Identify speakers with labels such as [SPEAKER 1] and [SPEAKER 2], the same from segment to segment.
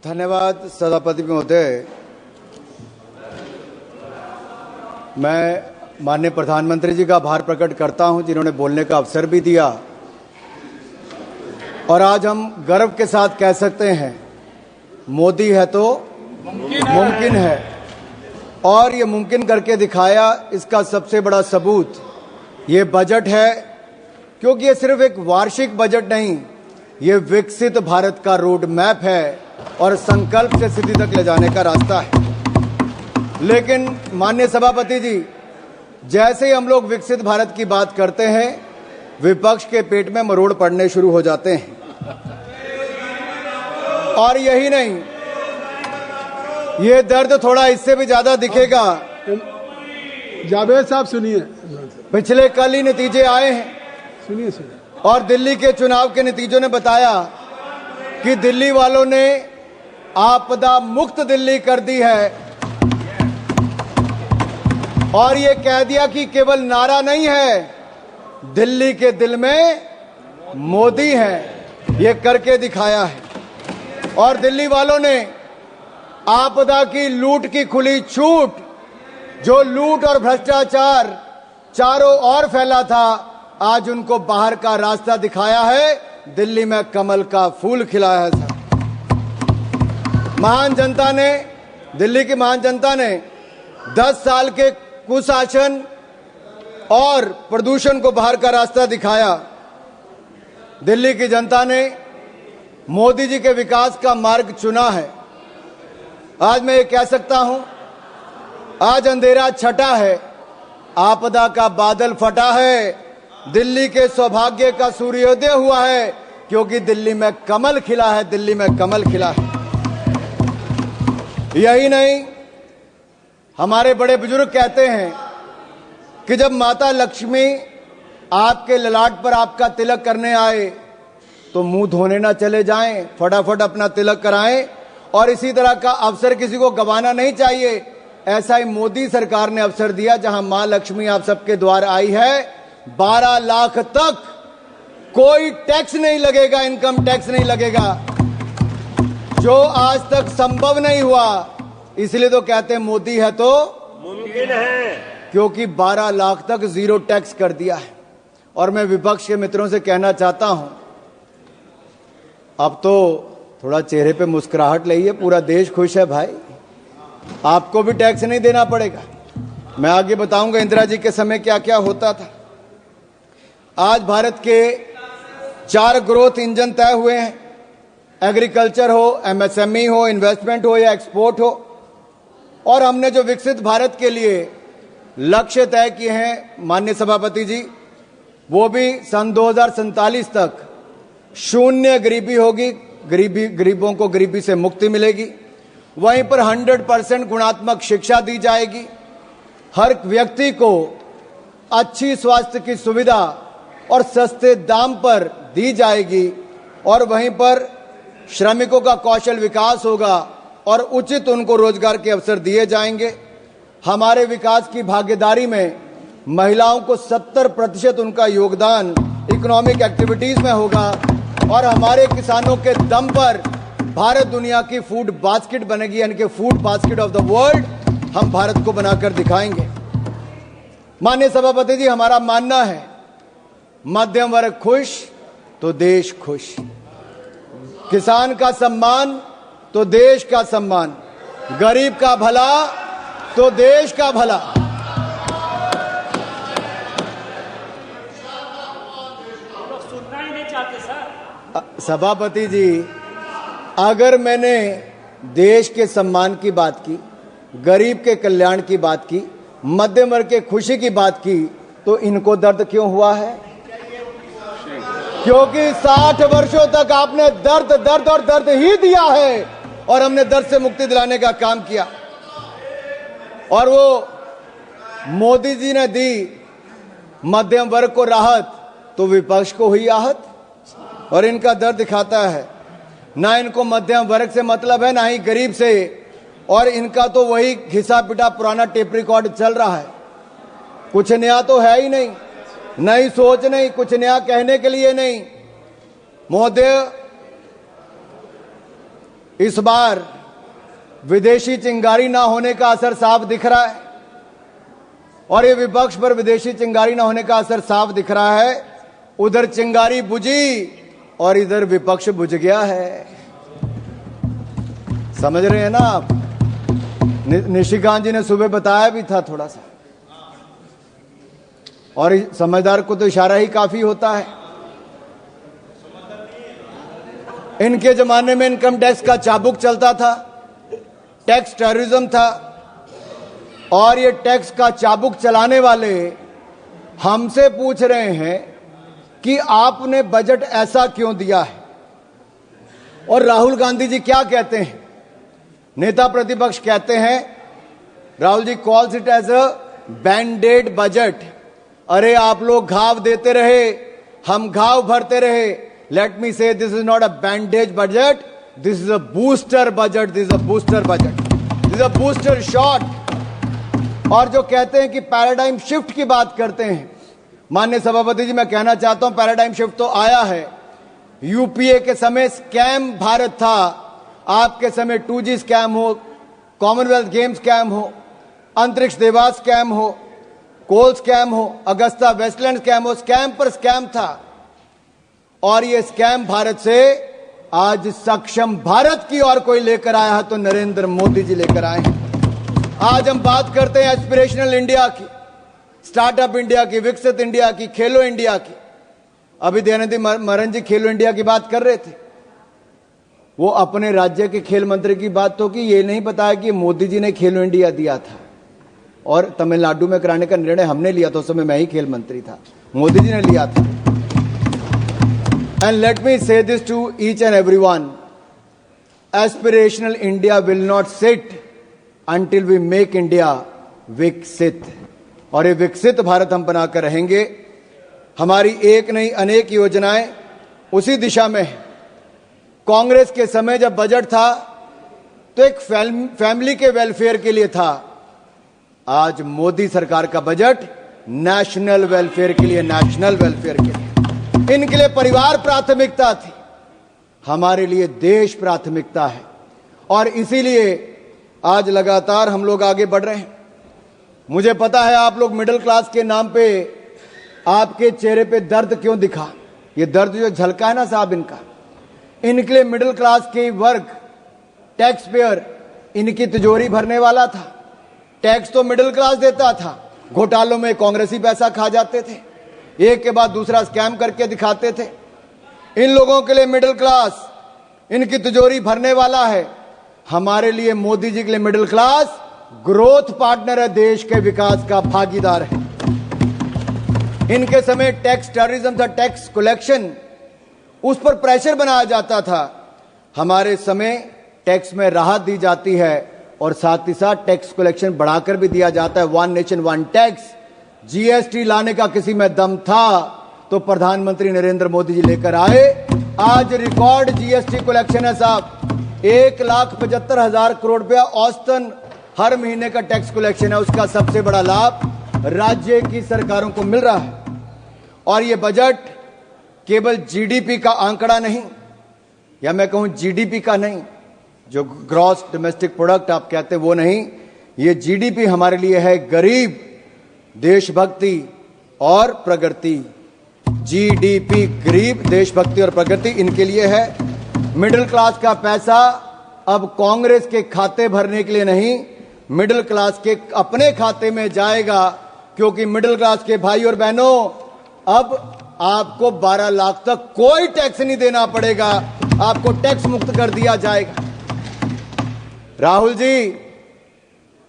[SPEAKER 1] धन्यवाद सभापति महोदय। मैं माननीय प्रधानमंत्री जी का आभार प्रकट करता हूं जिन्होंने बोलने का अवसर भी दिया और आज हम गर्व के साथ कह सकते हैं मोदी है तो मुमकिन है और ये मुमकिन करके दिखाया। इसका सबसे बड़ा सबूत ये बजट है, क्योंकि ये सिर्फ एक वार्षिक बजट नहीं, ये विकसित भारत का रोड मैप है और संकल्प से सिद्धि तक ले जाने का रास्ता है। लेकिन माननीय सभापति जी, जैसे ही हम लोग विकसित भारत की बात करते हैं, विपक्ष के पेट में मरोड़ पड़ने शुरू हो जाते हैं। और यही नहीं, ये दर्द थोड़ा इससे भी ज्यादा दिखेगा।
[SPEAKER 2] जावेद साहब सुनिए,
[SPEAKER 1] पिछले कल ही नतीजे आए हैं,
[SPEAKER 2] सुनिए।
[SPEAKER 1] और दिल्ली के चुनाव के नतीजों ने बताया कि दिल्ली वालों ने आपदा मुक्त दिल्ली कर दी है और ये कह दिया कि केवल नारा नहीं है, दिल्ली के दिल में मोदी है, ये करके दिखाया है। और दिल्ली वालों ने आपदा की लूट की खुली छूट, जो लूट और भ्रष्टाचार चारों ओर फैला था, आज उनको बाहर का रास्ता दिखाया है। दिल्ली में कमल का फूल खिलाया है। महान जनता ने, दिल्ली की महान जनता ने 10 साल के कुशासन और प्रदूषण को बाहर का रास्ता दिखाया। दिल्ली की जनता ने मोदी जी के विकास का मार्ग चुना है। आज मैं ये कह सकता हूं, आज अंधेरा छटा है, आपदा का बादल फटा है, दिल्ली के सौभाग्य का सूर्योदय हुआ है, क्योंकि दिल्ली में कमल खिला है, दिल्ली में कमल खिला है। यही नहीं, हमारे बड़े बुजुर्ग कहते हैं कि जब माता लक्ष्मी आपके ललाट पर आपका तिलक करने आए तो मुंह धोने ना चले जाएं, फटाफट अपना तिलक कराएं। और इसी तरह का अवसर किसी को गंवाना नहीं चाहिए। ऐसा ही मोदी सरकार ने अवसर दिया, जहां मां लक्ष्मी आप सबके द्वार आई है। 12 लाख तक कोई टैक्स नहीं लगेगा, इनकम टैक्स नहीं लगेगा, जो आज तक संभव नहीं हुआ। इसलिए तो कहते हैं मोदी है तो मुमकिन है, क्योंकि 12 लाख तक जीरो टैक्स कर दिया है। और मैं विपक्ष के मित्रों से कहना चाहता हूं, अब तो थोड़ा चेहरे पे मुस्कुराहट लाइए, पूरा देश खुश है भाई, आपको भी टैक्स नहीं देना पड़ेगा। मैं आगे बताऊंगा इंदिरा जी के समय क्या क्या होता था। आज भारत के 4 ग्रोथ इंजन तय हुए हैं, एग्रीकल्चर हो, एमएसएमई हो, इन्वेस्टमेंट हो या एक्सपोर्ट हो। और हमने जो विकसित भारत के लिए लक्ष्य तय किए हैं माननीय सभापति जी, वो भी सन 2047 तक शून्य गरीबी होगी, गरीबों को गरीबी से मुक्ति मिलेगी। वहीं पर 100% गुणात्मक शिक्षा दी जाएगी, हर व्यक्ति को अच्छी स्वास्थ्य की सुविधा और सस्ते दाम पर दी जाएगी। और वहीं पर श्रमिकों का कौशल विकास होगा और उचित उनको रोजगार के अवसर दिए जाएंगे। हमारे विकास की भागीदारी में महिलाओं को 70% उनका योगदान इकोनॉमिक एक्टिविटीज में होगा। और हमारे किसानों के दम पर भारत दुनिया की फूड बास्केट बनेगी, यानी कि food basket of the world हम भारत को बनाकर दिखाएंगे। माननीय सभापति जी, हमारा मानना है मध्यम वर्ग खुश तो देश खुश, किसान का सम्मान तो देश का सम्मान, गरीब का भला तो देश का भला।
[SPEAKER 3] सुनना ही नहीं चाहते सर।
[SPEAKER 1] सभापति जी, अगर मैंने देश के सम्मान की बात की, गरीब के कल्याण की बात की, मध्यम वर्ग के खुशी की बात की, तो इनको दर्द क्यों हुआ है? क्योंकि 60 वर्षों तक आपने दर्द दर्द और दर्द ही दिया है और हमने दर्द से मुक्ति दिलाने का काम किया। और वो मोदी जी ने दी मध्यम वर्ग को राहत, तो विपक्ष को हुई आहत। और इनका दर्द दिखाता है, ना इनको मध्यम वर्ग से मतलब है, ना ही गरीब से। और इनका तो वही घिसा पिटा पुराना टेप रिकॉर्ड चल रहा है, कुछ नया तो है ही नहीं, नई सोच नहीं, कुछ नया कहने के लिए नहीं। महोदय, इस बार विदेशी चिंगारी ना होने का असर साफ दिख रहा है, और ये विपक्ष पर विदेशी चिंगारी ना होने का असर साफ दिख रहा है। उधर चिंगारी बुझी और इधर विपक्ष बुझ गया है। समझ रहे हैं ना आप? निशिकांत जी ने सुबह बताया भी था थोड़ा सा, और समझदार को तो इशारा ही काफी होता है। इनके जमाने में इनकम टैक्स का चाबुक चलता था, टैक्स टेररिज्म था, और ये टैक्स का चाबुक चलाने वाले हमसे पूछ रहे हैं कि आपने बजट ऐसा क्यों दिया है। और राहुल गांधी जी क्या कहते हैं? नेता प्रतिपक्ष कहते हैं, Rahul ji calls it as a band-aid budget. अरे आप लोग घाव देते रहे, हम घाव भरते रहे। Late me say this is not a bandage budget, this is a booster budget, this is a booster budget, this is a booster shot. और जो कहते हैं कि पैराडाइम शिफ्ट की बात करते हैं, माननीय सभापति जी मैं कहना चाहता हूं पैराडाइम शिफ्ट तो आया है। यूपीए के समय स्कैम भारत था, आपके समय 2G स्कैम हो, कॉमनवेल्थ गेम्स स्कैम हो, अंतरिक्ष देवास स्कैम हो, कोल स्कैम हो, अगस्ता वेस्टलैंड स्कैम हो, स्कैम पर स्कैम था। और ये स्कैम भारत से आज सक्षम भारत की ओर कोई लेकर आया है तो नरेंद्र मोदी जी लेकर आए हैं। आज हम बात करते हैं एस्पिरेशनल इंडिया की, स्टार्टअप इंडिया की, विकसित इंडिया की, खेलो इंडिया की। अभी दयानिधि मरन जी खेलो इंडिया की बात कर रहे थे। वो अपने राज्य के खेल मंत्री की बात तो की, ये नहीं बताया कि मोदी जी ने खेलो इंडिया दिया था और तमिलनाडु में कराने का निर्णय हमने लिया था। उस समय मैं ही खेल मंत्री था, मोदी जी ने लिया था। And let me say this to each and everyone, aspirational India will not sit until we make India विकसित। और ये विकसित भारत हम बनाकर रहेंगे। हमारी एक नहीं अनेक योजनाएं उसी दिशा में है। कांग्रेस के समय जब बजट था तो एक फैमिली के वेलफेयर के लिए था। आज मोदी सरकार का बजट नेशनल वेलफेयर के लिए, नेशनल वेलफेयर के लिए। इनके लिए परिवार प्राथमिकता थी, हमारे लिए देश प्राथमिकता है। और इसीलिए आज लगातार हम लोग आगे बढ़ रहे हैं। मुझे पता है आप लोग मिडिल क्लास के नाम पे आपके चेहरे पे दर्द क्यों दिखा। ये दर्द जो झलका है ना साहब इनका, इनके लिए मिडिल क्लास के वर्ग, टैक्स पेयर, इनकी तिजोरी भरने वाला था। टैक्स तो मिडिल क्लास देता था, घोटालों में कांग्रेसी पैसा खा जाते थे, एक के बाद दूसरा स्कैम करके दिखाते थे। इन लोगों के लिए मिडिल क्लास इनकी तिजोरी भरने वाला है। हमारे लिए मोदी जी के लिए मिडिल क्लास ग्रोथ पार्टनर है, देश के विकास का भागीदार है। इनके समय टैक्स टेररिज्म था, टैक्स कलेक्शन, उस पर प्रेशर बनाया जाता था। हमारे समय टैक्स में राहत दी जाती है और साथ ही साथ टैक्स कलेक्शन बढ़ाकर भी दिया जाता है। One nation one tax, GST लाने का किसी में दम था तो प्रधानमंत्री नरेंद्र मोदी जी लेकर आए। आज रिकॉर्ड जीएसटी कलेक्शन है साहब, 1,75,000 करोड़ रुपया औसतन हर महीने का टैक्स कलेक्शन है। उसका सबसे बड़ा लाभ राज्य की सरकारों को मिल रहा है। और यह बजट केवल जीडीपी का आंकड़ा नहीं, या मैं कहूं जीडीपी का नहीं, जो ग्रॉस डोमेस्टिक प्रोडक्ट आप कहते हैं वो नहीं, ये जीडीपी हमारे लिए है गरीब, देशभक्ति और प्रगति। जीडीपी गरीब, देशभक्ति और प्रगति इनके लिए है। मिडिल क्लास का पैसा अब कांग्रेस के खाते भरने के लिए नहीं, मिडिल क्लास के अपने खाते में जाएगा। क्योंकि मिडिल क्लास के भाई और बहनों, अब आपको 12 लाख तक कोई टैक्स नहीं देना पड़ेगा, आपको टैक्स मुक्त कर दिया जाएगा। राहुल जी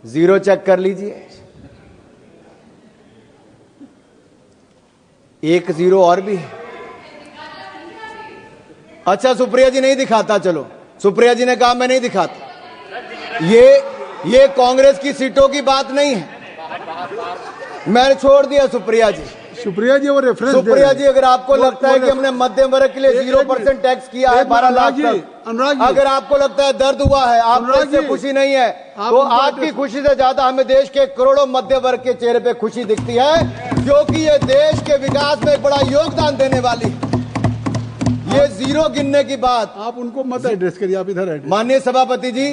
[SPEAKER 1] जीरो चेक कर लीजिए, 1 जीरो और भी है। अच्छा सुप्रिया जी नहीं दिखाता, चलो सुप्रिया जी ने कहा मैं नहीं दिखाता। ये कांग्रेस की सीटों की बात नहीं है, मैंने छोड़ दिया सुप्रिया जी।
[SPEAKER 2] सुप्रिया जी वो रेफरेंस
[SPEAKER 1] सुप्रिया जी, अगर आपको लगता है कि हमने मध्यम वर्ग के लिए 0% टैक्स किया है 12 लाख तक, अगर आपको लगता है दर्द हुआ है, आपको इससे खुशी नहीं है, तो आपकी खुशी से ज्यादा हमें देश के करोड़ों मध्य वर्ग के चेहरे पे खुशी दिखती है, क्योंकि ये देश के विकास में एक बड़ा योगदान देने वाली है। ये जीरो गिनने की बात,
[SPEAKER 2] आप उनको मत एड्रेस करिए, आप इधर एड्रेस।
[SPEAKER 1] माननीय सभापति जी,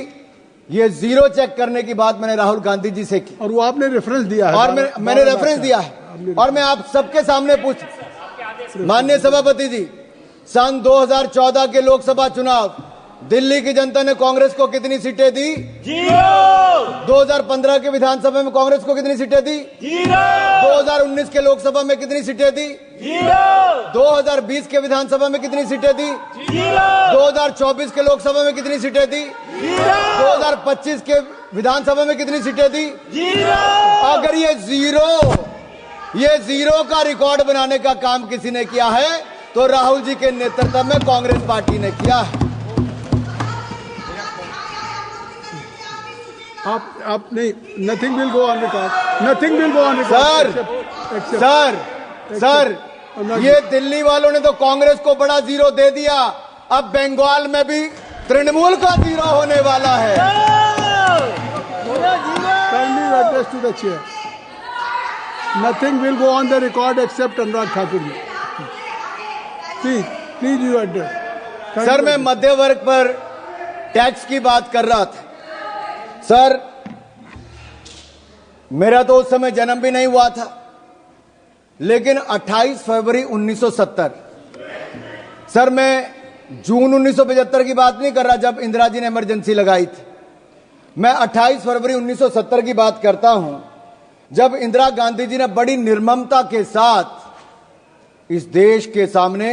[SPEAKER 1] ये जीरो चेक करने की बात मैंने राहुल गांधी जी से की
[SPEAKER 2] और वो आपने रेफरेंस दिया है,
[SPEAKER 1] और मैंने रेफरेंस दिया है और मैं आप सबके सामने पूछ, माननीय सभापति जी, सन 2014 के लोकसभा चुनाव दिल्ली की जनता ने कांग्रेस को कितनी सीटें दी? 2015 के विधानसभा में कांग्रेस को कितनी सीटें दी? 2019 के लोकसभा में कितनी सीटें दी? 2020 के विधानसभा में कितनी सीटें दी? 2024 के लोकसभा में कितनी सीटें दी? 2025 के विधानसभा में कितनी सीटें दी? अगर ये जीरो का रिकॉर्ड बनाने का काम किसी ने किया है तो राहुल जी के नेतृत्व में कांग्रेस पार्टी ने किया है।
[SPEAKER 2] आप नहीं, nothing will go on record, nothing will go on
[SPEAKER 1] sir, ये दिल्ली वालों ने तो कांग्रेस को बड़ा जीरो दे दिया, अब बंगाल में भी तृणमूल का जीरो होने वाला है।
[SPEAKER 2] Address to the chair, nothing will go on the record except Anurag Thakur ji. Please you address.
[SPEAKER 1] Sir, मैं मध्य वर्ग पर टैक्स की बात कर रहा था। सर, मेरा तो उस समय जन्म भी नहीं हुआ था, लेकिन 28 फरवरी 1970, सर मैं जून 1975 की बात नहीं कर रहा जब इंदिरा जी ने इमरजेंसी लगाई थी, मैं 28 फरवरी 1970 की बात करता हूं जब इंदिरा गांधी जी ने बड़ी निर्ममता के साथ इस देश के सामने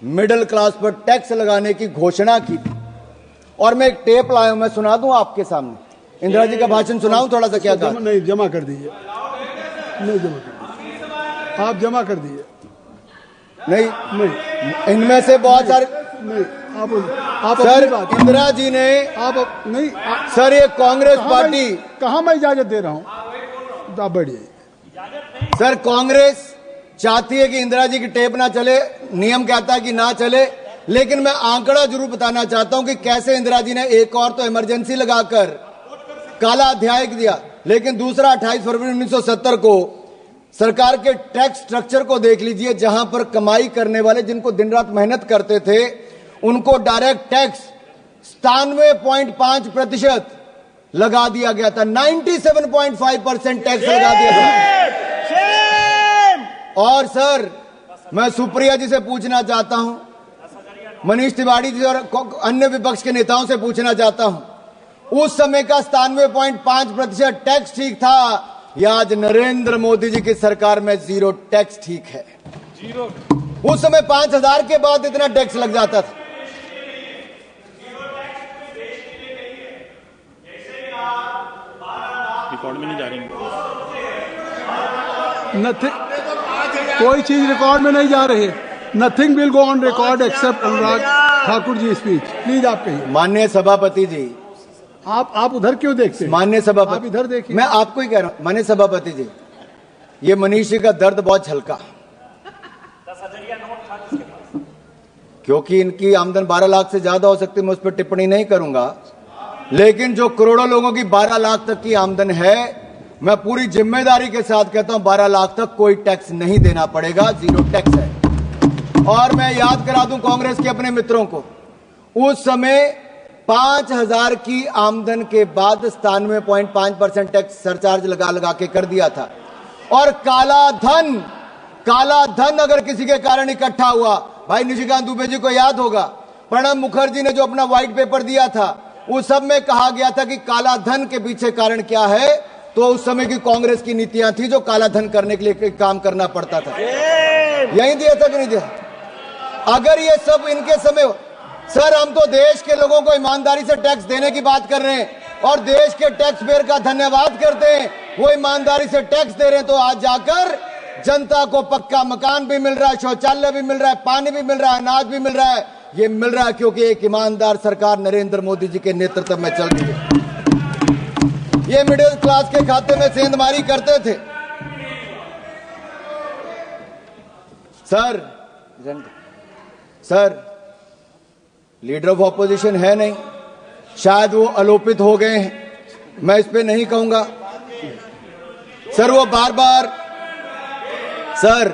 [SPEAKER 1] मिडिल क्लास पर टैक्स लगाने की घोषणा की थी। और मैं एक टेप लाया हूं, मैं सुना दूं आपके सामने, इंदिरा जी का भाषण सुनाऊं थोड़ा सा? क्या कहा?
[SPEAKER 2] नहीं, जमा कर दीजिए, नहीं जमा कर, आप जमा कर दीजिए।
[SPEAKER 1] नहीं, इनमें से बहुत सारे
[SPEAKER 2] नहीं, आप
[SPEAKER 1] सर,
[SPEAKER 2] अपनी बात,
[SPEAKER 1] इंदिरा जी ने
[SPEAKER 2] नहीं
[SPEAKER 1] सर, ये कांग्रेस पार्टी,
[SPEAKER 2] कहां मैं इजाजत दे रहा हूं? आप बढ़िए।
[SPEAKER 1] सर, कांग्रेस चाहती है कि इंदिरा जी की टेप ना चले, नियम कहता है कि ना चले, लेकिन मैं आंकड़ा जरूर बताना चाहता हूं कि कैसे इंदिरा जी ने एक और तो इमरजेंसी लगाकर काला अध्याय दिया, लेकिन दूसरा 28 फरवरी 1970 को सरकार के टैक्स स्ट्रक्चर को देख लीजिए, जहां पर कमाई करने वाले जिनको दिन रात मेहनत करते थे उनको डायरेक्ट टैक्स 97.5% लगा दिया गया था, 97.5% टैक्स लगा दिया था। और सर, मैं सुप्रिया जी से पूछना चाहता हूं, मनीष तिवारी जी और अन्य विपक्ष के नेताओं से पूछना चाहता हूं, उस समय का 97.5% टैक्स ठीक था या आज नरेंद्र मोदी जी की सरकार में जीरो टैक्स ठीक है? जीरो। उस समय 5000 के बाद इतना टैक्स लग जाता था।
[SPEAKER 4] रिकॉर्ड में नहीं जा रही,
[SPEAKER 2] कोई चीज रिकॉर्ड में नहीं जा रही। Nothing will go on record except Anurag Thakur ji speech. Please आप कहिए।
[SPEAKER 1] माननीय सभापति जी,
[SPEAKER 2] आप उधर क्यों देखते हैं?
[SPEAKER 1] माननीय सभापति,
[SPEAKER 2] आप इधर देखिए।
[SPEAKER 1] मैं आपको ही कह रहा हूं माननीय सभापति जी, ये मनीष जी का दर्द बहुत हल्का,
[SPEAKER 3] 10,000 नोट था किसके पास?
[SPEAKER 1] क्योंकि इनकी आमदन 12 लाख से ज्यादा हो सकती है, मैं उस पर टिप्पणी नहीं करूंगा, लेकिन जो करोड़ों लोगों की 12 लाख तक की आमदन है, मैं पूरी जिम्मेदारी के साथ कहता हूं 12 लाख तक कोई टैक्स नहीं देना पड़ेगा, जीरो टैक्स है। और मैं याद करा दूं कांग्रेस के अपने मित्रों को, उस समय 5000 की आमदन के बाद 97.5% टैक्स सरचार्ज लगा के कर दिया था। और काला धन अगर किसी के कारण इकट्ठा हुआ, भाई निशिकांत दुबे जी को याद होगा, प्रणब मुखर्जी ने जो अपना व्हाइट पेपर दिया था, उस सब में कहा गया था कि काला धन के पीछे कारण क्या है, तो उस समय की कांग्रेस की नीतियां थी जो काला धन करने के लिए काम करना पड़ता था। यही दिया था कि नहीं दिया? अगर ये सब इनके समय, सर हम तो देश के लोगों को ईमानदारी से टैक्स देने की बात कर रहे हैं और देश के टैक्स पेयर का धन्यवाद करते हैं, वो ईमानदारी से टैक्स दे रहे हैं, तो आज जाकर जनता को पक्का मकान भी मिल रहा है, शौचालय भी मिल रहा है, पानी भी मिल रहा है, अनाज भी मिल रहा है। ये मिल रहा है क्योंकि एक ईमानदार सरकार नरेंद्र मोदी जी के नेतृत्व में चल रही है। ये मिडिल क्लास के खाते में सेंधमारी करते थे। सर लीडर ऑफ ऑपोजिशन है नहीं, शायद वो आलोपित हो गए हैं, मैं इस पे नहीं कहूंगा। सर वो बार बार सर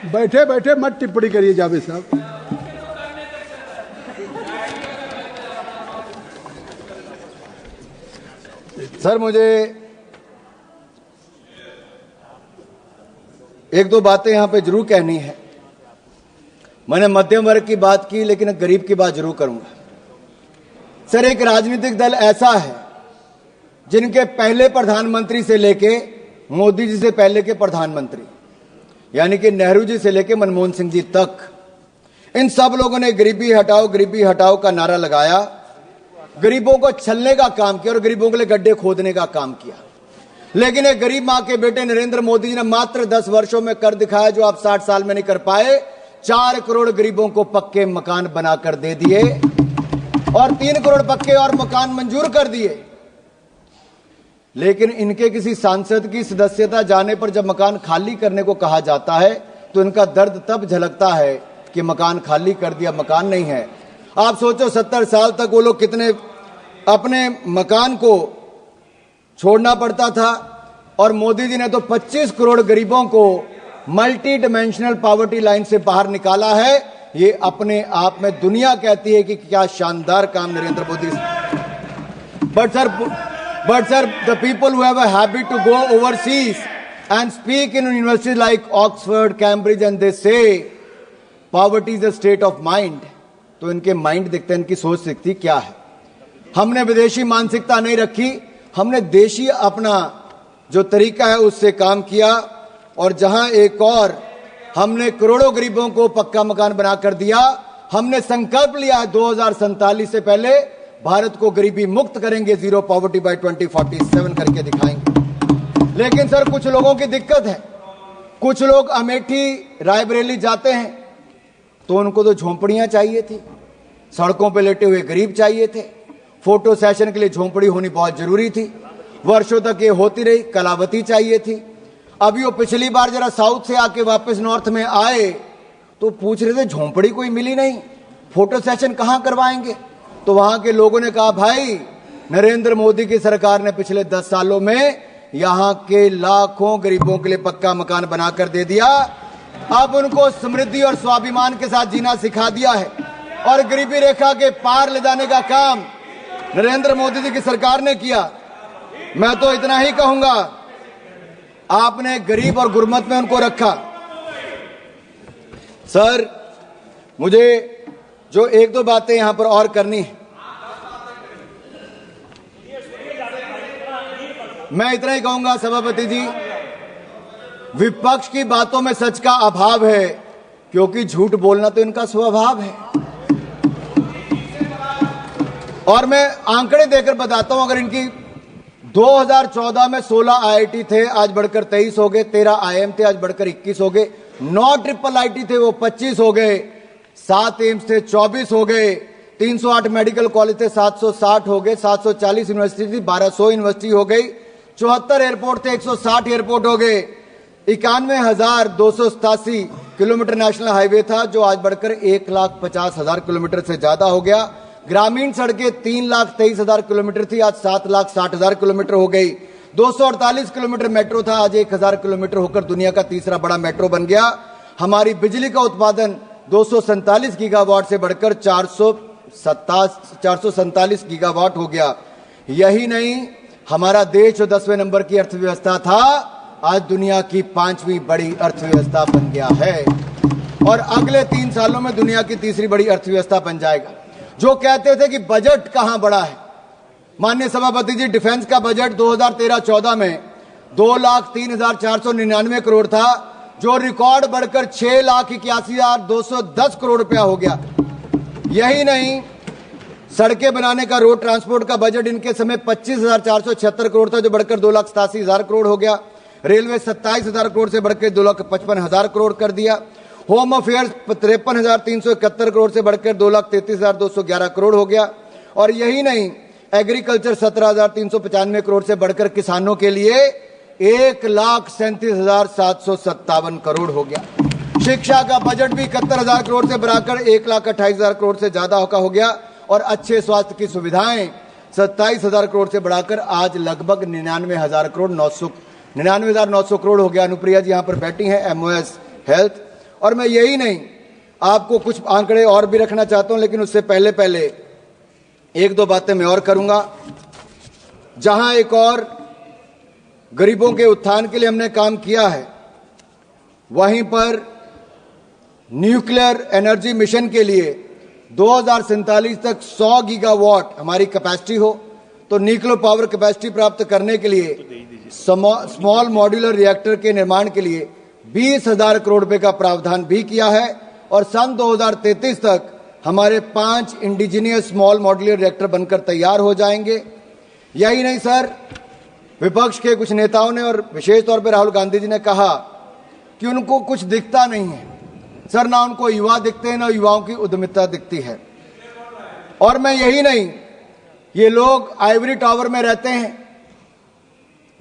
[SPEAKER 2] बैठे बैठे मत टिप्पणी करिए जावेद साहब।
[SPEAKER 1] सर मुझे एक दो बातें यहां पे जरूर कहनी है। मैंने मध्यम वर्ग की बात की, लेकिन गरीब की बात जरूर करूंगा। सर एक राजनीतिक दल ऐसा है जिनके पहले प्रधानमंत्री से लेके मोदी जी से पहले के प्रधानमंत्री यानी कि नेहरू जी से लेके मनमोहन सिंह जी तक, इन सब लोगों ने गरीबी हटाओ का नारा लगाया, गरीबों को छलने का काम किया और गरीबों के लिए गड्ढे खोदने का काम किया। लेकिन एक गरीब मां के बेटे नरेंद्र मोदी जी ने मात्र 10 वर्षों में कर दिखाया जो आप 60 साल में नहीं कर पाए। 4 करोड़ गरीबों को पक्के मकान बनाकर दे दिए और 3 करोड़ पक्के और मकान मंजूर कर दिए। लेकिन इनके किसी सांसद की सदस्यता जाने पर जब मकान खाली करने को कहा जाता है तो इनका दर्द तब झलकता है कि मकान खाली कर दिया, मकान नहीं है। आप सोचो 70 साल तक वो लोग कितने अपने मकान को छोड़ना पड़ता था, और मोदी जी ने तो 25 करोड़ गरीबों को मल्टी डिमेंशनल पॉवर्टी लाइन से बाहर निकाला है। ये अपने आप में दुनिया कहती है कि क्या शानदार काम Narendra Modi. But sir, the people who have a habit to go overseas and speak in universities like Oxford, Cambridge, and they say poverty is a state of mind, तो इनके माइंड दिखते हैं, इनकी सोच दिखती क्या है। हमने विदेशी मानसिकता नहीं रखी, हमने देशी अपना जो तरीका है उससे काम किया, और जहां एक और हमने करोड़ों गरीबों को पक्का मकान बनाकर दिया। हमने संकल्प लिया है 2047 से पहले भारत को गरीबी मुक्त करेंगे, जीरो पॉवर्टी बाय 2047 करके दिखाएंगे। लेकिन सर कुछ लोगों की दिक्कत है, कुछ लोग अमेठी रायबरेली जाते हैं तो उनको तो झोंपड़ियां चाहिए थी, सड़कों पे लेटे हुए गरीब चाहिए थे, फोटो सेशन के लिए झोंपड़ी होनी बहुत जरूरी थी, वर्षों तक ये होती रही, कलावती चाहिए थी। अभी वो पिछली बार जरा साउथ से आके वापस नॉर्थ में आए तो पूछ रहे थे झोंपड़ी कोई मिली नहीं, फोटो सेशन कहां करवाएंगे। तो वहां के लोगों ने कहा भाई नरेंद्र मोदी की सरकार ने पिछले 10 सालों में यहां के लाखों गरीबों के लिए पक्का मकान बनाकर दे दिया। अब उनको समृद्धि और स्वाभिमान के साथ जीना सिखा दिया है और गरीबी रेखा के पार ले जाने का काम नरेंद्र मोदी जी की सरकार ने किया। मैं तो इतना ही कहूंगा, आपने गरीब और गुरमत में उनको रखा। सर मुझे जो एक दो बातें यहां पर और करनी है, मैं इतना ही कहूंगा सभापति जी, विपक्ष की बातों में सच का अभाव है क्योंकि झूठ बोलना तो इनका स्वभाव है। और मैं आंकड़े देकर बताता हूं, अगर इनकी 2014 में 16 आईआईटी थे, आज बढ़कर 23 हो गए, 13 आईएम थे, आज बढ़कर 21 हो गए, 9 ट्रिपल आईटी थे वो 25 हो गए, 7 एम्स थे 24 हो गए, 308 मेडिकल कॉलेज थे 760 हो गए, 740 यूनिवर्सिटी थी 1200 यूनिवर्सिटी हो गई, 74 एयरपोर्ट थे 160 एयरपोर्ट हो गए, 91,287 किलोमीटर नेशनल हाईवे था जो आज बढ़कर 1,50,000 किलोमीटर से ज्यादा हो गया। ग्रामीण सड़कें 3,23,000 किलोमीटर थी, आज 7,60,000 किलोमीटर हो गई। 248 किलोमीटर मेट्रो था, आज 1,000 किलोमीटर होकर दुनिया का तीसरा बड़ा मेट्रो बन गया। हमारी बिजली का उत्पादन 247 गीगावाट से बढ़कर 447 गीगावाट हो गया। यही नहीं, हमारा देश जो 10वें नंबर की अर्थव्यवस्था था आज दुनिया की 5वीं बड़ी अर्थव्यवस्था बन गया है और अगले 3 सालों में दुनिया की तीसरी बड़ी अर्थव्यवस्था बन जाएगा। जो कहते थे कि बजट कहां बढ़ा है, माननीय सभापति जी, डिफेंस का बजट 2013-14 में 2,03,499 करोड़ था, जो रिकॉर्ड बढ़कर 6,81,210 करोड़ रुपया हो गया। यही नहीं, सड़कें बनाने का रोड ट्रांसपोर्ट का बजट इनके समय 25,476 करोड़ था, जो बढ़कर 2,87,000 करोड़ हो गया। रेलवे 27,000 करोड़ से बढ़कर 2,55,000 करोड़ कर दिया। होम अफेयर्स 53,371 करोड़ से बढ़कर 2,33,211 करोड़ हो गया। और यही नहीं, एग्रीकल्चर 17,395 करोड़ से बढ़कर किसानों के लिए 1,37,757 करोड़ हो गया। शिक्षा का बजट भी 71,000 करोड़ से बढ़ाकर 1,28,000 करोड़ से ज्यादा हो गया। और अच्छे स्वास्थ्य की सुविधाएं 27,000 करोड़ से बढ़ाकर आज लगभग 99,900 करोड़ हो गया। अनुप्रिया जी यहां पर बैठी हैं, एमओएस हेल्थ। और मैं यही नहीं, आपको कुछ आंकड़े और भी रखना चाहता हूं, लेकिन उससे पहले पहले एक दो बातें मैं और करूंगा। जहां एक और गरीबों के उत्थान के लिए हमने काम किया है, वहीं पर न्यूक्लियर एनर्जी मिशन के लिए 2047 तक 100 गीगावाट हमारी कैपेसिटी हो, तो न्यूक्लियर पावर कैपेसिटी प्राप्त करने के लिए स्मॉल मॉड्यूलर रिएक्टर के निर्माण के लिए 20,000 करोड़ रुपए का प्रावधान भी किया है। और सन 2033 तक हमारे 5 इंडिजिनियस स्मॉल मॉड्यूलर रिएक्टर बनकर तैयार हो जाएंगे। यही नहीं सर, विपक्ष के कुछ नेताओं ने और विशेष तौर पर राहुल गांधी जी ने कहा कि उनको कुछ दिखता नहीं है। सर, ना उनको युवा दिखते हैं, ना युवाओं की उद्यमिता दिखती है। और मैं यही नहीं, ये लोग आइवरी टावर में रहते हैं,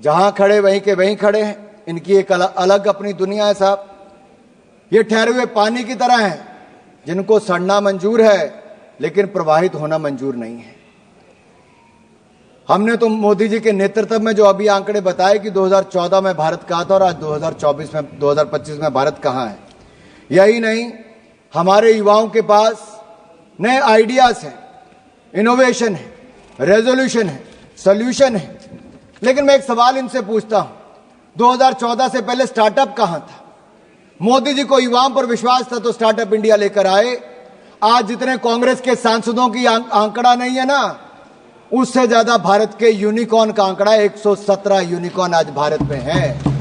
[SPEAKER 1] जहां खड़े वहीं के वहीं खड़े हैं। इनकी एक अलग अपनी दुनिया है साहब। ये ठहरे हुए पानी की तरह हैं, जिनको सड़ना मंजूर है लेकिन प्रवाहित होना मंजूर नहीं है। हमने तो मोदी जी के नेतृत्व में जो अभी आंकड़े बताए कि 2014 में भारत कहां था और आज 2025 में भारत कहां है। यही नहीं, हमारे युवाओं के पास नए आइडियाज हैं, इनोवेशन है, रेजोल्यूशन है, सॉल्यूशन है। लेकिन मैं एक सवाल इनसे पूछता हूं, 2014 से पहले स्टार्टअप कहां था? मोदी जी को युवाओं पर विश्वास था तो स्टार्टअप इंडिया लेकर आए। आज जितने कांग्रेस के सांसदों की आंकड़ा नहीं है ना, उससे ज्यादा भारत के यूनिकॉर्न का आंकड़ा 117 यूनिकॉर्न आज भारत में है।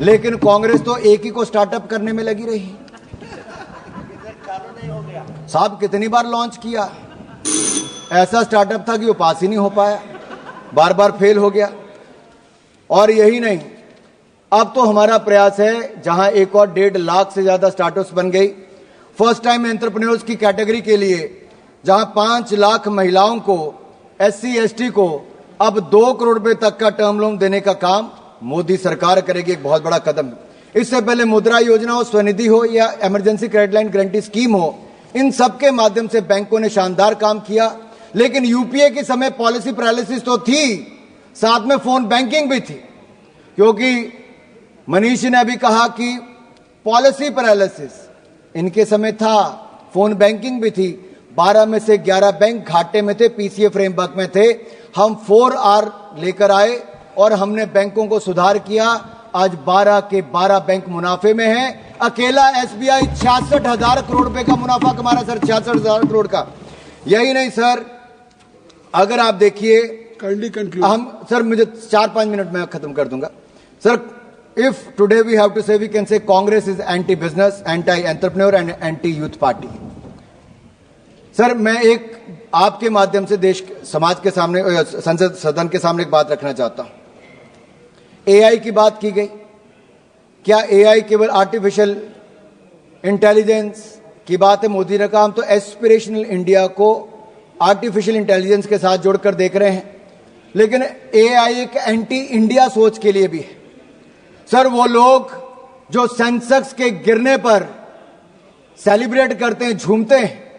[SPEAKER 1] लेकिन कांग्रेस तो एक ही को स्टार्टअप करने में लगी रही। साहब, कितनी बार लॉन्च किया, ऐसा स्टार्टअप था कि वो पास ही नहीं हो पाया, बार बार फेल हो गया। और यही नहीं, अब तो हमारा प्रयास है, जहां एक और 1.5 लाख से ज्यादा स्टार्टअप्स बन गई। फर्स्ट टाइम एंटरप्रेन्योर्स की कैटेगरी के लिए जहां 5 लाख महिलाओं को, SC ST को अब 2 करोड़ रुपए तक का टर्म लोन देने का काम मोदी सरकार करेगी। एक बहुत बड़ा कदम। इससे पहले मुद्रा योजना हो, स्वनिधि हो या emergency credit line guarantee scheme हो, इन सब के माध्यम से बैंकों ने शानदार काम किया। लेकिन यूपीए के समय पॉलिसी पैरालिसिस तो थी, साथ में फोन बैंकिंग भी थी। क्योंकि मनीष ने अभी कहा कि पॉलिसी पैरालिसिस इनके समय था, फोन बैंकिंग भी थी। 12 में से 11 बैंक घाटे में थे, पीसीए फ्रेमवर्क में थे। हम 4R लेकर आए और हमने बैंकों को सुधार किया। आज 12 के 12 बैंक मुनाफे में हैं। अकेला एसबीआई 66,000 करोड़ रुपए का मुनाफा कमा रहा है सर, 66,000 करोड़ का। यही नहीं सर, अगर आप देखिए, हम सर, मुझे 4-5 मिनट में खत्म कर दूंगा sir. If today we have to say, we can say Congress is anti business, anti entrepreneur and anti youth party. Sir, मैं एक आपके माध्यम से देश समाज के सामने, संसद सदन के सामने एक बात रखना चाहता हूं। एआई की बात की गई। क्या एआई केवल आर्टिफिशियल इंटेलिजेंस की बात है? मोदी ने कहा हम तो एस्पिरेशनल इंडिया को आर्टिफिशियल इंटेलिजेंस के साथ जोड़कर देख रहे हैं। लेकिन एआई एक एंटी इंडिया सोच के लिए भी है सर। वो लोग जो सेंसेक्स के गिरने पर सेलिब्रेट करते हैं, झूमते हैं,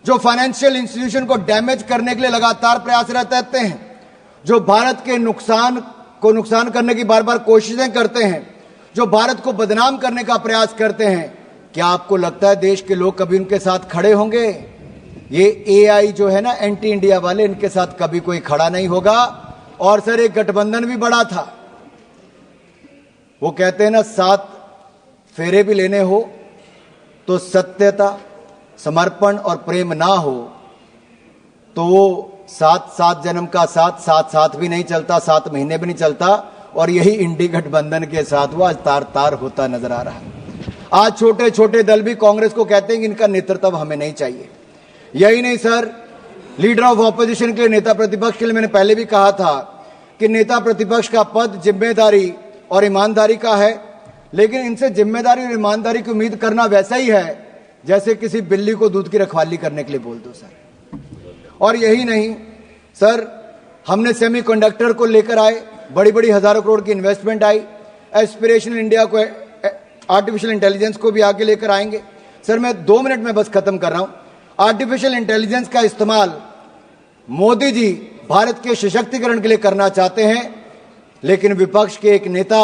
[SPEAKER 1] जो फाइनेंशियल इंस्टीट्यूशन को डैमेज करने के लिए लगातार प्रयासरत रहते हैं, जो भारत के नुकसान करने की बार बार कोशिशें करते हैं, जो भारत को बदनाम करने का प्रयास करते हैं, क्या आपको लगता है देश के लोग कभी उनके साथ खड़े होंगे? ये एआई जो है ना, एंटी इंडिया वाले, इनके साथ कभी कोई खड़ा नहीं होगा। और सर, एक गठबंधन भी बड़ा था। वो कहते हैं ना, 7 फेरे भी लेने हो तो सत्यता, समर्पण और प्रेम ना हो तो वो 7 जन्म का साथ भी नहीं चलता, 7 महीने भी नहीं चलता। और यही इंडी गठबंधन के साथ वो आज तार होता नजर आ रहा है। आज छोटे छोटे दल भी कांग्रेस को कहते हैं कि इनका नेतृत्व हमें नहीं चाहिए। यही नहीं सर, लीडर ऑफ ऑपोजिशन के लिए, नेता प्रतिपक्ष के लिए मैंने पहले भी कहा था कि नेता प्रतिपक्ष का पद जिम्मेदारी और ईमानदारी का है। लेकिन इनसे जिम्मेदारी और ईमानदारी की उम्मीद करना वैसा ही है जैसे किसी बिल्ली को दूध की रखवाली करने के लिए बोल दो सर। और यही नहीं सर, हमने सेमीकंडक्टर को लेकर आए, बड़ी बड़ी हजारों करोड़ की इन्वेस्टमेंट आई। एस्पिरेशनल इंडिया को, आर्टिफिशियल इंटेलिजेंस को भी आगे लेकर आएंगे। सर, मैं 2 मिनट में बस खत्म कर रहा हूं। आर्टिफिशियल इंटेलिजेंस का इस्तेमाल मोदी जी भारत के सशक्तिकरण के लिए करना चाहते हैं, लेकिन विपक्ष के एक नेता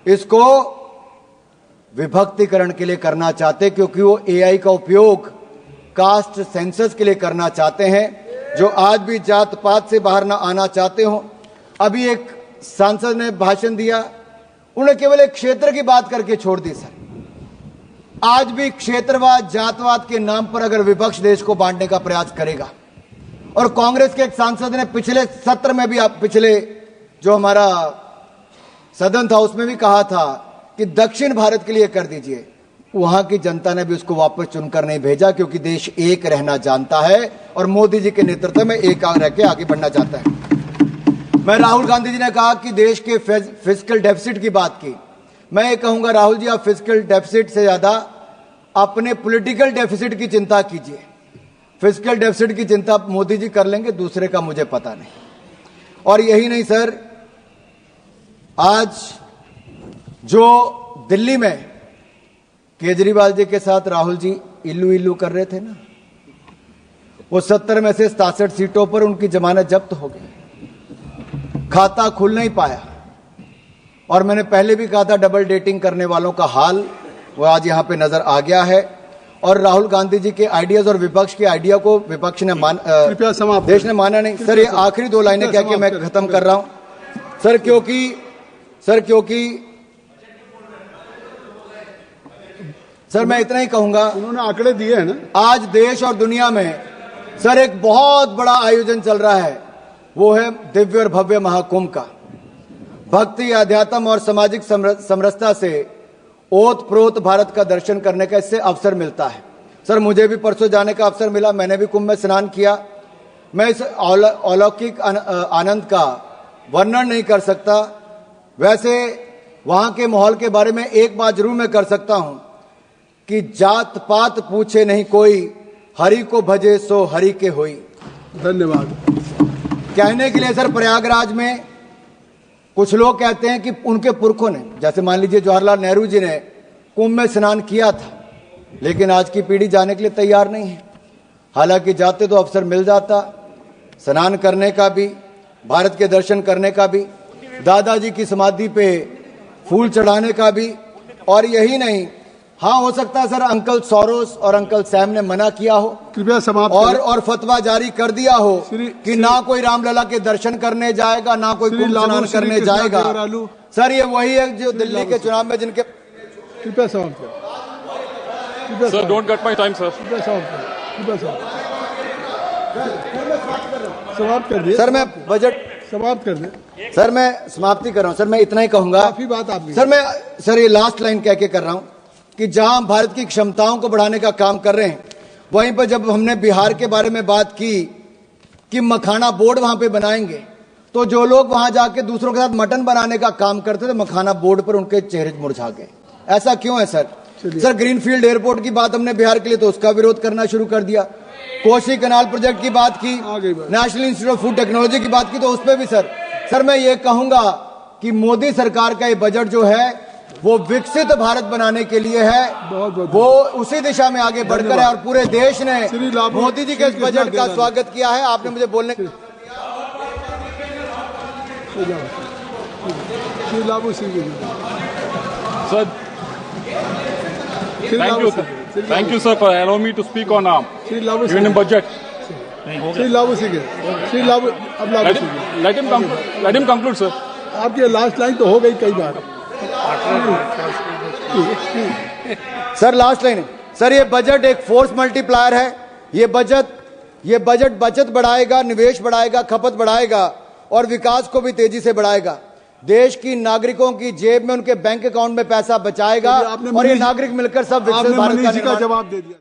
[SPEAKER 1] इसको विभक्तिकरण के लिए करना चाहते, क्योंकि वो एआई का उपयोग कास्ट सेंसस के लिए करना चाहते हैं, जो आज भी जात पात से बाहर ना आना चाहते हो। अभी एक सांसद ने भाषण दिया, उन्होंने केवल एक क्षेत्र की बात करके छोड़ दी। सर, आज भी क्षेत्रवाद जातवाद के नाम पर अगर विपक्ष देश को बांटने का प्रयास करेगा, और कांग्रेस के एक सांसद ने पिछले सत्र में भी, पिछले जो हमारा सदन था उसमें भी कहा था कि दक्षिण भारत के लिए कर दीजिए, वहां की जनता ने भी उसको वापस चुनकर नहीं भेजा, क्योंकि देश एक रहना जानता है और मोदी जी के नेतृत्व में एक रह के आगे बढ़ना चाहता है। मैं राहुल गांधी जी ने कहा कि देश के फिस्कल डेफिसिट की बात की। मैं ये कहूंगा राहुल जी, आप फिस्कल डेफिसिट से ज्यादा अपने पॉलिटिकल डेफिसिट की चिंता कीजिए। फिस्कल डेफिसिट की चिंता मोदी जी कर लेंगे, दूसरे का मुझे पता नहीं। और यही नहीं सर, आज जो दिल्ली में केजरीवाल जी के साथ राहुल जी इल्लू इल्लू कर रहे थे ना, वो 70 में से 67 सीटों पर उनकी जमानत जब्त हो गई, खाता खुल नहीं पाया। और मैंने पहले भी कहा था, डबल डेटिंग करने वालों का हाल वो आज यहां पे नजर आ गया है। और राहुल गांधी जी के आइडियाज और विपक्ष के आइडिया को विपक्ष ने
[SPEAKER 2] कृपया समाप्त,
[SPEAKER 1] देश ने माना नहीं। सर, ये आखिरी 2 लाइनें कह के मैं खत्म कर रहा हूं। सर क्योंकि मैं इतना ही कहूंगा,
[SPEAKER 2] उन्होंने आंकड़े दिए हैं ना,
[SPEAKER 1] आज देश और दुनिया में सर एक बहुत बड़ा आयोजन चल रहा है, वो है दिव्य और भव्य महाकुंभ का। भक्ति, अध्यात्म और सामाजिक समरसता से ओत प्रोत भारत का दर्शन करने का इससे अवसर मिलता है। सर, मुझे भी परसों जाने का अवसर मिला, मैंने भी कुंभ में स्नान किया। मैं इस अलौकिक आनंद का वर्णन नहीं कर सकता। वैसे वहां के माहौल के बारे में एक बात जरूर मैं कर सकता हूं कि जात पात पूछे नहीं कोई, हरि को भजे सो हरि के होई।
[SPEAKER 2] धन्यवाद।
[SPEAKER 1] कहने के लिए सर, प्रयागराज में कुछ लोग कहते हैं कि उनके पुरखों ने, जैसे मान लीजिए जवाहरलाल नेहरू जी ने कुंभ में स्नान किया था, लेकिन आज की पीढ़ी जाने के लिए तैयार नहीं है। हालांकि जाते तो अवसर मिल जाता स्नान करने का भी, भारत के दर्शन करने का भी, दादाजी की समाधि पे फूल चढ़ाने का भी। और यही नहीं, हाँ हो सकता है सर अंकल सोरोस और अंकल सैम ने मना किया हो,
[SPEAKER 2] कृपया समाप्त
[SPEAKER 1] और फतवा जारी कर दिया हो कि ना कोई रामलला के दर्शन करने जाएगा, ना कोई कुंभ स्नान करने जाएगा। सर, ये वही है जो दिल्ली के चुनाव में जिनके,
[SPEAKER 2] कृपया समाप्त करें।
[SPEAKER 4] Sir, don't cut my time sir.
[SPEAKER 2] कृपया समाप्त कर दिए।
[SPEAKER 1] सर मैं बजट
[SPEAKER 2] समाप्त कर दें।
[SPEAKER 1] सर मैं समाप्ति कर रहा हूं। सर मैं इतना ही कहूंगा,
[SPEAKER 2] काफी बात आपने।
[SPEAKER 1] सर ये लास्ट लाइन कह के कर रहा हूं कि जहां भारत की क्षमताओं को बढ़ाने का काम कर रहे हैं, वहीं पर जब हमने बिहार के बारे में बात की कि मखाना बोर्ड वहां पे बनाएंगे, तो जो लोग वहां जाके दूसरों के साथ मटन बनाने का काम करते थे, मखाना बोर्ड पर उनके चेहरे मुरझा गए। ऐसा क्यों है सर? सर, ग्रीनफील्ड एयरपोर्ट की बात हमने बिहार के लिए, तो उसका विरोध करना शुरू कर दिया। कोसी कनाल प्रोजेक्ट की बात की, national institute of food technology की बात की, तो उस पर भी सर मैं ये कहूंगा कि मोदी सरकार का ये बजट जो है वो विकसित भारत बनाने के लिए है, वो उसी दिशा में आगे बढ़कर है। और पूरे देश ने मोदी जी के इस बजट का स्वागत किया है। आपने मुझे बोलने
[SPEAKER 4] sir, thank you sir for allowing me to speak on union budget. Let him conclude sir.
[SPEAKER 2] आपकी लास्ट लाइन तो हो गई कई बार।
[SPEAKER 1] सर लास्ट लाइन है सर, ये बजट एक फोर्स मल्टीप्लायर है। ये बजट बचत बढ़ाएगा, निवेश बढ़ाएगा, खपत बढ़ाएगा और विकास को भी तेजी से बढ़ाएगा। देश की नागरिकों की जेब में, उनके बैंक अकाउंट में पैसा बचाएगा और ये नागरिक मिलकर सब विकसित भारत का
[SPEAKER 2] जवाब दे दिया।